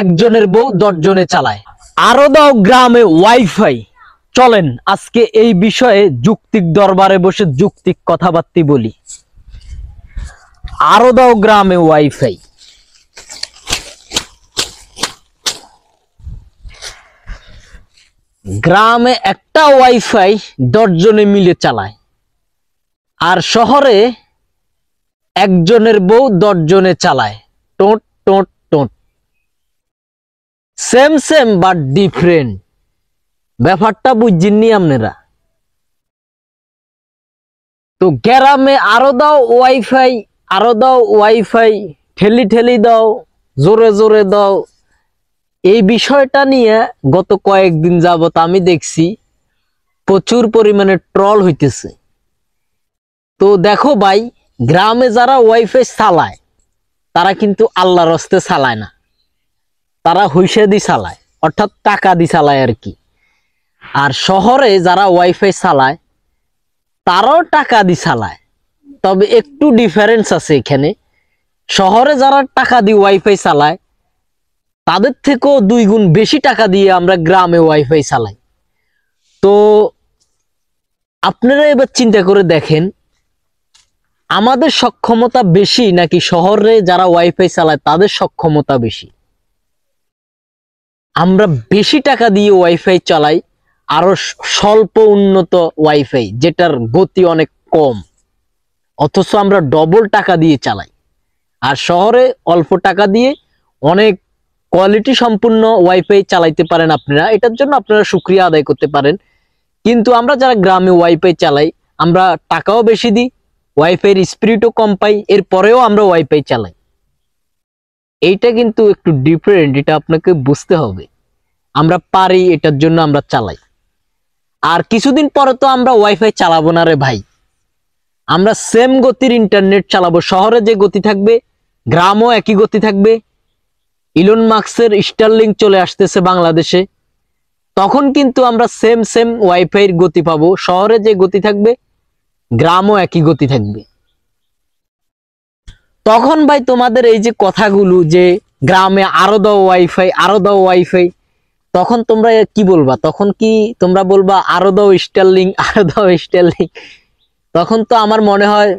একজনের বউ 10 জনে চালায়। আরো দাও গ্রামে ওয়াইফাই। চলেন আজকে এই বিষয়ে যুক্তিক দরবারে বসে যুক্তিক কথাবার্তা বলি। আরো দাও গ্রামে ওয়াইফাই। গ্রামে একটা ওয়াইফাই 10 জনে মিলে চালায়, আর শহরে একজনের বউ 10 জনে চালায়। টোট টোট টোট। Same same but different. ব্যাপারটা বুঝছেননি আপনারা? তো গ্রামে আরো দাও ওয়াইফাই, আরো দাও ওয়াইফাই, ঠেলি ঠেলি দাও, জোরে জোরে দাও। এই বিষয়টা নিয়ে গত কয়েকদিন যাবত আমি দেখছি প্রচুর পরিমাণে ট্রল হইতেছে। তো দেখো ভাই, গ্রামে যারা ওয়াইফাই চালায় তারা কিন্তু আল্লাহর রাস্তে চালায় না, তারা হুইসে দি চালায়, অর্থাৎ টাকা দি চালায় আর কি। আর শহরে যারা ওয়াইফাই চালায় তারাও টাকা দি চালায়, তবে একটু ডিফারেন্স আছে এখানে। শহরে যারা টাকা দিয়ে ওয়াইফাই চালায় তাদের থেকেও 2 গুণ বেশি টাকা দিয়ে আমরা গ্রামে ওয়াইফাই চালাই। তো আপনারা এবার চিন্তা করে দেখেন, আমাদের সক্ষমতা বেশি নাকি শহরে যারা ওয়াইফাই চালায় তাদের সক্ষমতা বেশি? আমরা বেশি টাকা দিয়ে ওয়াইফাই চালাই, আরো স্বল্প উন্নত ওয়াইফাই যেটার গতি অনেক কম, অথচ আমরা ডবল টাকা দিয়ে চালাই। আর শহরে অল্প টাকা দিয়ে অনেক কোয়ালিটি সম্পূর্ণ ওয়াইফাই চালাইতে পারেন আপনারা, এটার জন্য আপনারা শুকরিয়া আদায় করতে পারেন। কিন্তু আমরা যারা গ্রামে ওয়াইফাই চালাই আমরা টাকাও বেশি দিই, ওয়াইফাইয়ের স্পিডও কম পাই, এরপরেও আমরা ওয়াইফাই চালাই। এইটা কিন্তু একটু ডিফারেন্ট, এটা আপনাকে বুঝতে হবে। আমরা পারি, এটার জন্য আমরা চালাই। আর কিছুদিন পরে তো আমরা ওয়াইফাই চালাবো না রে ভাই, আমরা সেম গতির ইন্টারনেট চালাবো। শহরে যে গতি থাকবে গ্রামও একই গতি থাকবে। ইলন মাস্কের স্টারলিংক চলে আসতেছে বাংলাদেশে, তখন কিন্তু আমরা সেম সেম ওয়াইফাইয়ের গতি পাবো। শহরে যে গতি থাকবে গ্রামও একই গতি থাকবে। তখন ভাই তোমাদের এই যে কথাগুলো যে গ্রামে আরো দাও ওয়াইফাই, আরো দাও ওয়াইফাই, তখন তোমরা কি বলবা? তখন কি তোমরা বলবা আরো দাও স্টারলিংক, আরো দাও স্টারলিংক? তখন তো আমার মনে হয়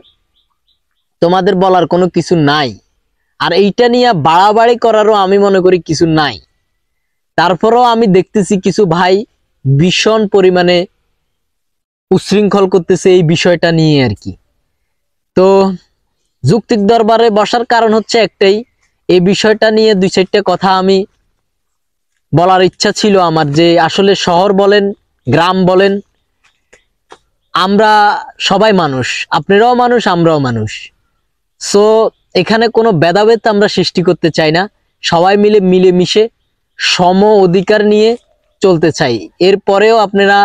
তোমাদের বলার কোনো কিছু নাই, আর এইটা নিয়ে বাড়াবাড়ি করারও আমি মনে করি কিছু নাই। তারপরেও আমি দেখতেছি কিছু ভাই ভীষণ পরিমাণে উচ্ছৃঙ্খল করতেছে এই বিষয়টা নিয়ে আর কি। তো যুক্তিক দরবারে বসার কারণ হচ্ছে একটাই, এই বিষয়টা নিয়ে 2-4টা কথা আমি বলার ইচ্ছা ছিল আমার, যে আসলে শহর বলেন গ্রাম বলেন আমরা সবাই মানুষ, আপনারাও মানুষ আমরাও মানুষ। সো এখানে কোনো ভেদাভেদ আমরা সৃষ্টি করতে চাই না, সবাই মিলে মিলেমিশে সম অধিকার নিয়ে চলতে চাই। এরপরেও আপনারা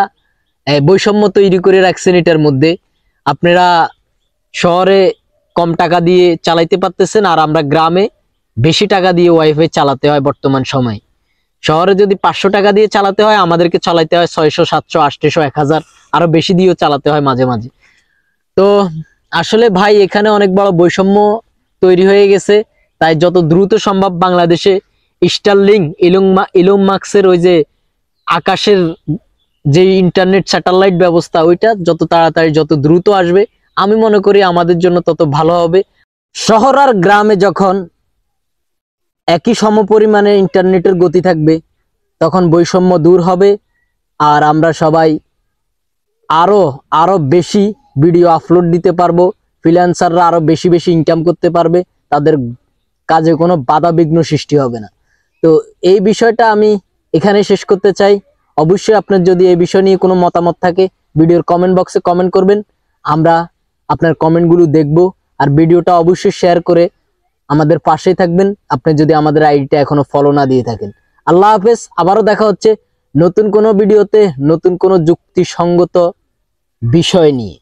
বৈষম্য তৈরি করে রাখছেন এটার মধ্যে। আপনারা শহরে কম টাকা দিয়ে চালাইতে পারতেছেন, আর আমরা গ্রামে বেশি টাকা দিয়ে ওয়াইফাই চালাতে হয় বর্তমান সময়। শহরে যদি 500 টাকা দিয়ে চালাতে হয়, আমাদেরকে চালাতে হয় 600, 700, 800, 1000, আরো বেশি দিয়েও চালাতে হয় মাঝে মাঝে। তো আসলে ভাই এখানে অনেক বড় বৈষম্য তৈরি হয়ে গেছে। তাই যত দ্রুত সম্ভব বাংলাদেশে স্টারলিংক, ইলন মাস্কের ওই যে আকাশের যে ইন্টারনেট স্যাটেলাইট ব্যবস্থা, ওইটা যত তাড়াতাড়ি যত দ্রুত আসবে আমি মনে করি আমাদের জন্য তত ভালো হবে। শহর আর গ্রামে যখন একই সমপরিমাণে ইন্টারনেটের গতি থাকবে তখন বৈষম্য দূর হবে, আর আমরা সবাই আরো বেশি ভিডিও আপলোড দিতে পারবো। ফ্রিল্যান্সাররা আরো বেশি বেশি ইনকাম করতে পারবে, তাদের কাজে কোনো বাধা বিঘ্ন সৃষ্টি হবে না। তো এই বিষয়টা আমি এখানে শেষ করতে চাই। অবশ্যই আপনার যদি এই বিষয় নিয়ে কোনো মতামত থাকে ভিডিওর কমেন্ট বক্সে কমেন্ট করবেন, আমরা আপনার কমেন্টগুলো দেখব। আর ভিডিওটা অবশ্যই শেয়ার করে আমাদের পাশেই থাকবেন আপনি যদি আমাদের আইডিটা এখনো ফলো না দিয়ে থাকেন। আল্লাহ হাফেজ, আবারও দেখা হচ্ছে নতুন কোনো ভিডিওতে নতুন কোনো যুক্তিসঙ্গত বিষয় নিয়ে।